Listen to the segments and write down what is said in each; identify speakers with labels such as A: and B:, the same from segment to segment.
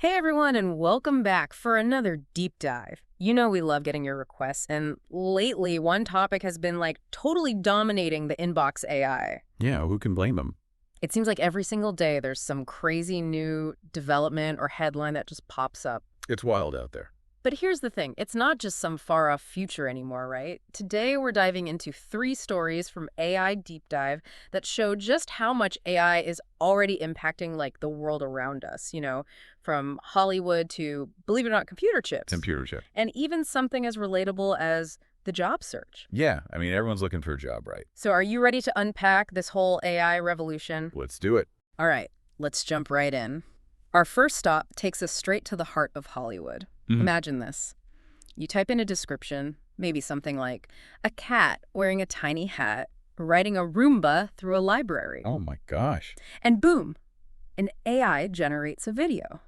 A: Hey everyone, and welcome back for another deep dive. You know we love getting your requests, and lately one topic has been like totally dominating the inbox AI.
B: Yeah, who can blame them?
A: It seems like every single day there's some crazy new development or headline that just pops up.
B: It's wild out there.
A: But here's the thing, it's not just some far-off future anymore, right? Today we're diving into 3 stories from AI Deep Dive that show just how much AI is already impacting like the world around us, from Hollywood to, believe it or not, computer chips.
B: Computer chip.
A: And even something as relatable as the job search.
B: Yeah, I mean, everyone's looking for a job, right?
A: So are you ready to unpack this whole AI revolution?
B: Let's do it.
A: All right, let's jump right in. Our first stop takes us straight to the heart of Hollywood. Imagine this. You type in a description, maybe something like, a cat wearing a tiny hat, riding a Roomba through a library.
B: Oh my gosh.
A: And boom, an AI generates a video.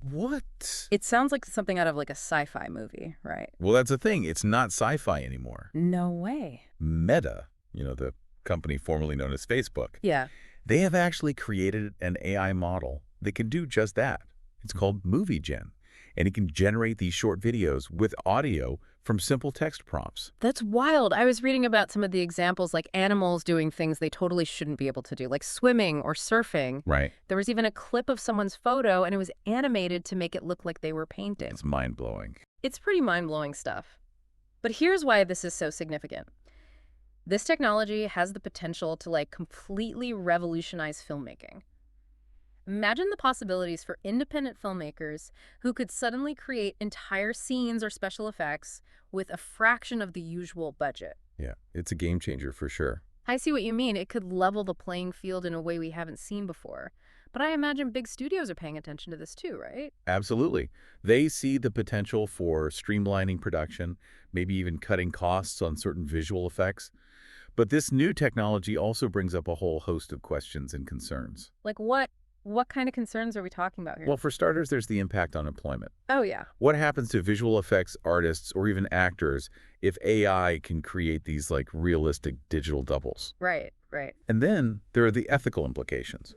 B: What?
A: It sounds like something out of like a sci-fi movie, right?
B: Well, that's the thing. It's not sci-fi anymore.
A: No way.
B: Meta, the company formerly known as Facebook,
A: Yeah.
B: they have actually created an AI model that can do just that. It's called Movie Gen, and it can generate these short videos with audio from simple text prompts.
A: That's wild. I was reading about some of the examples like animals doing things they totally shouldn't be able to do, like swimming or surfing.
B: Right.
A: There was even a clip of someone's photo, and it was animated to make it look like they were painted.
B: It's mind-blowing.
A: It's pretty mind-blowing stuff. But here's why this is so significant. This technology has the potential to like completely revolutionize filmmaking. Imagine the possibilities for independent filmmakers who could suddenly create entire scenes or special effects with a fraction of the usual budget.
B: Yeah, it's a game changer for sure.
A: I see what you mean. It could level the playing field in a way we haven't seen before. But I imagine big studios are paying attention to this too, right?
B: Absolutely. They see the potential for streamlining production, maybe even cutting costs on certain visual effects. But this new technology also brings up a whole host of questions and concerns.
A: Like what kind of concerns are we talking about here?
B: Well, for starters, there's the impact on employment.
A: Oh, yeah.
B: What happens to visual effects artists or even actors if AI can create these like realistic digital doubles?
A: Right, right.
B: And then there are the ethical implications.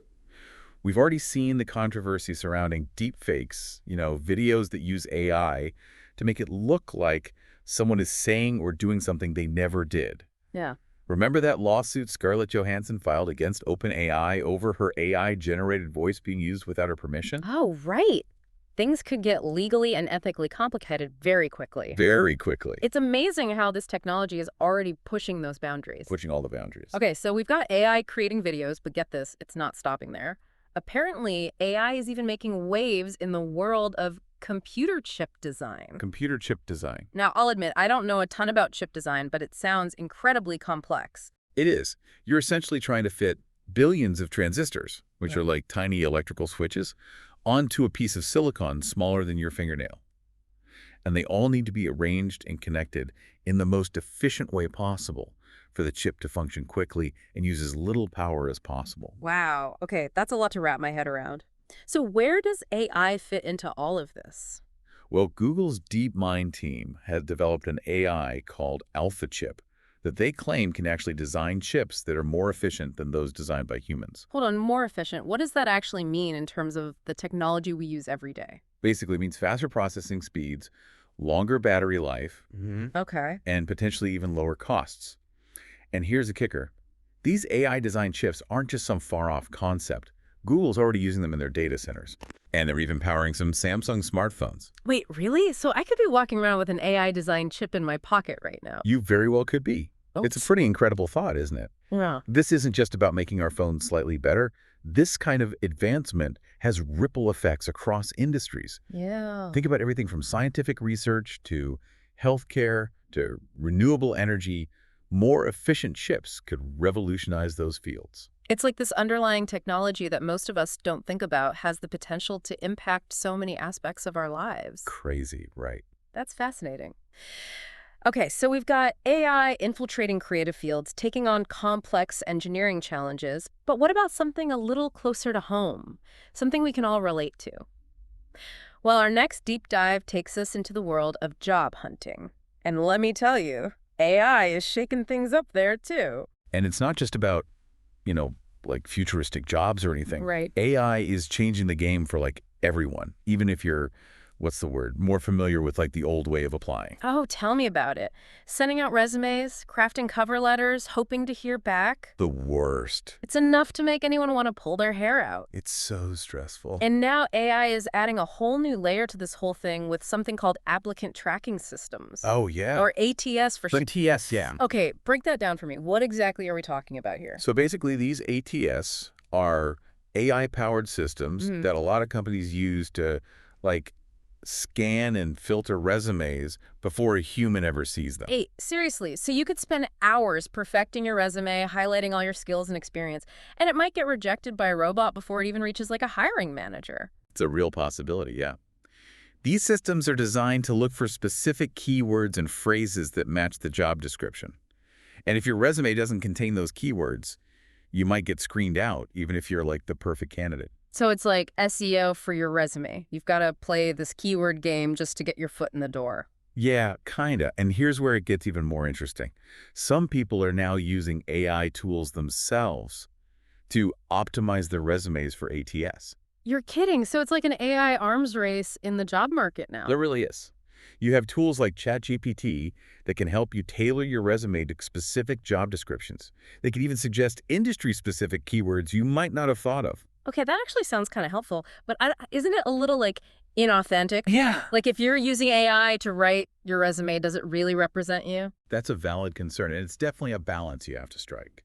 B: We've already seen the controversy surrounding deepfakes, videos that use AI to make it look like someone is saying or doing something they never did.
A: Yeah.
B: Remember that lawsuit Scarlett Johansson filed against OpenAI over her AI-generated voice being used without her permission?
A: Oh, right. Things could get legally and ethically complicated very quickly.
B: Very quickly.
A: It's amazing how this technology is already pushing those boundaries.
B: Pushing all the boundaries.
A: Okay, so we've got AI creating videos, but get this, it's not stopping there. Apparently, AI is even making waves in the world of computer chip design.
B: Computer chip design.
A: Now, I'll admit, I don't know a ton about chip design, but it sounds incredibly complex.
B: It is. You're essentially trying to fit billions of transistors, which are like tiny electrical switches, onto a piece of silicon smaller than your fingernail. And they all need to be arranged and connected in the most efficient way possible for the chip to function quickly and use as little power as possible.
A: Wow. Okay, that's a lot to wrap my head around. So where does AI fit into all of this?
B: Well, Google's DeepMind team has developed an AI called AlphaChip that they claim can actually design chips that are more efficient than those designed by humans.
A: Hold on, more efficient. What does that actually mean in terms of the technology we use every day?
B: Basically, it means faster processing speeds, longer battery life,
A: Okay.
B: and potentially even lower costs. And here's the kicker. These AI-designed chips aren't just some far-off concept. Google's already using them in their data centers. And they're even powering some Samsung smartphones.
A: Wait, really? So I could be walking around with an AI-designed chip in my pocket right now.
B: You very well could be. It's a pretty incredible thought, isn't it?
A: Yeah.
B: This isn't just about making our phones slightly better. This kind of advancement has ripple effects across industries.
A: Yeah.
B: Think about everything from scientific research to healthcare to renewable energy. More efficient chips could revolutionize those fields.
A: It's like this underlying technology that most of us don't think about has the potential to impact so many aspects of our lives.
B: Crazy, right?
A: That's fascinating. Okay, so we've got AI infiltrating creative fields, taking on complex engineering challenges, but what about something a little closer to home? Something we can all relate to? Well, our next deep dive takes us into the world of job hunting. And let me tell you, AI is shaking things up there too.
B: And it's not just about, like futuristic jobs or anything.
A: Right.
B: AI is changing the game for like everyone, even if you're, what's the word, more familiar with like the old way of applying.
A: Oh, tell me about it. Sending out resumes, crafting cover letters, hoping to hear back.
B: The worst.
A: It's enough to make anyone want to pull their hair out.
B: It's so stressful.
A: And now AI is adding a whole new layer to this whole thing with something called applicant tracking systems.
B: Oh, yeah.
A: Or ATS for short.
B: ATS, yeah.
A: Okay, break that down for me. What exactly are we talking about here?
B: So basically, these ATS are AI-powered systems that a lot of companies use to, like, scan and filter resumes before a human ever sees them.
A: Hey, seriously, so you could spend hours perfecting your resume, highlighting all your skills and experience, and it might get rejected by a robot before it even reaches like a hiring manager.
B: It's a real possibility, yeah. These systems are designed to look for specific keywords and phrases that match the job description. And if your resume doesn't contain those keywords, you might get screened out, even if you're like the perfect candidate.
A: So it's like SEO for your resume. You've got to play this keyword game just to get your foot in the door.
B: Yeah, kinda. And here's where it gets even more interesting. Some people are now using AI tools themselves to optimize their resumes for ATS.
A: You're kidding. So it's like an AI arms race in the job market now.
B: There really is. You have tools like ChatGPT that can help you tailor your resume to specific job descriptions. They can even suggest industry-specific keywords you might not have thought of.
A: Okay, that actually sounds kind of helpful, but isn't it a little like inauthentic?
B: Yeah.
A: Like if you're using AI to write your resume, does it really represent you?
B: That's a valid concern, and it's definitely a balance you have to strike.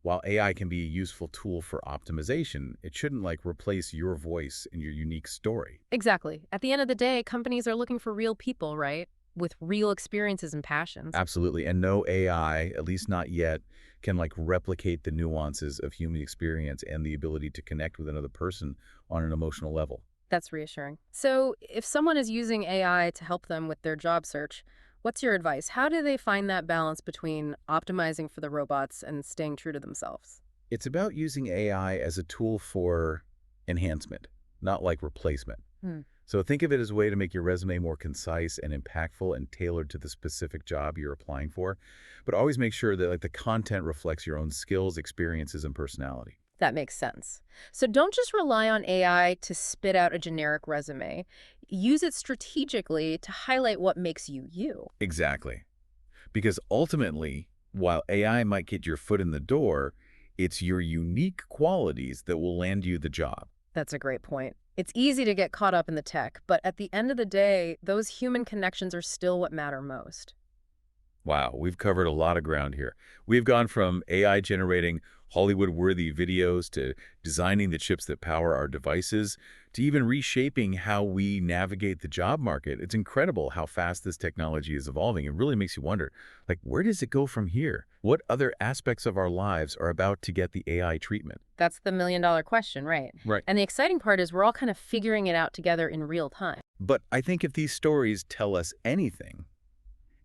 B: While AI can be a useful tool for optimization, it shouldn't like replace your voice and your unique story.
A: Exactly. At the end of the day, companies are looking for real people, right? With real experiences and passions.
B: Absolutely. And no AI, at least not yet, can like replicate the nuances of human experience and the ability to connect with another person on an emotional level.
A: That's reassuring. So if someone is using AI to help them with their job search, what's your advice? How do they find that balance between optimizing for the robots and staying true to themselves?
B: It's about using AI as a tool for enhancement, not like replacement.
A: Hmm.
B: So think of it as a way to make your resume more concise and impactful and tailored to the specific job you're applying for. But always make sure that like the content reflects your own skills, experiences, and personality.
A: That makes sense. So don't just rely on AI to spit out a generic resume. Use it strategically to highlight what makes you you.
B: Exactly. Because ultimately, while AI might get your foot in the door, it's your unique qualities that will land you the job.
A: That's a great point. It's easy to get caught up in the tech, but at the end of the day, those human connections are still what matter most.
B: Wow, we've covered a lot of ground here. We've gone from AI generating Hollywood-worthy videos to designing the chips that power our devices to even reshaping how we navigate the job market. It's incredible how fast this technology is evolving. It really makes you wonder, like, where does it go from here? What other aspects of our lives are about to get the AI treatment?
A: That's the million-dollar question, right?
B: Right.
A: And the exciting part is we're all kind of figuring it out together in real time.
B: But I think if these stories tell us anything,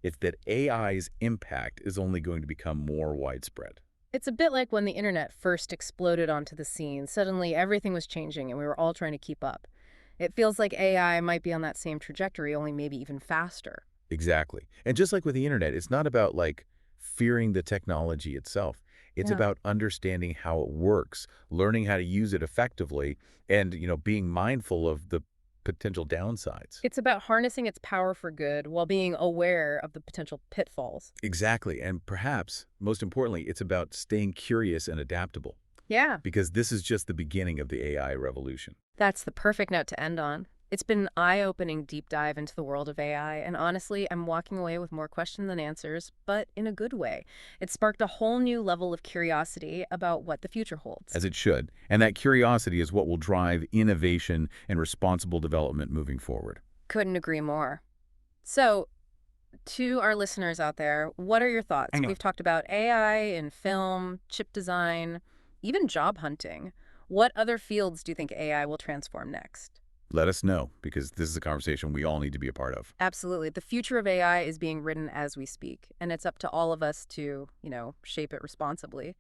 B: it's that AI's impact is only going to become more widespread.
A: It's a bit like when the internet first exploded onto the scene. Suddenly, everything was changing and we were all trying to keep up. It feels like AI might be on that same trajectory, only maybe even faster.
B: Exactly. And just like with the internet, it's not about like fearing the technology itself. It's
A: Yeah.
B: about understanding how it works, learning how to use it effectively, and, being mindful of the potential downsides.
A: It's about harnessing its power for good while being aware of the potential pitfalls.
B: Exactly. And perhaps, most importantly, it's about staying curious and adaptable,
A: Yeah,
B: because this is just the beginning of the AI revolution.
A: that's the perfect note to end on. It's been an eye-opening deep dive into the world of AI, and honestly, I'm walking away with more questions than answers, but in a good way. It sparked a whole new level of curiosity about what the future holds.
B: As it should. And that curiosity is what will drive innovation and responsible development moving forward.
A: Couldn't agree more. So, to our listeners out there, what are your thoughts?
B: I know.
A: We've talked about AI in film, chip design, even job hunting. What other fields do you think AI will transform next?
B: Let us know, because this is a conversation we all need to be a part of.
A: Absolutely. The future of AI is being written as we speak, and it's up to all of us to, shape it responsibly.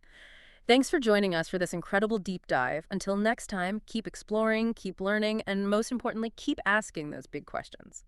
A: Thanks for joining us for this incredible deep dive. Until next time, keep exploring, keep learning, and most importantly, keep asking those big questions.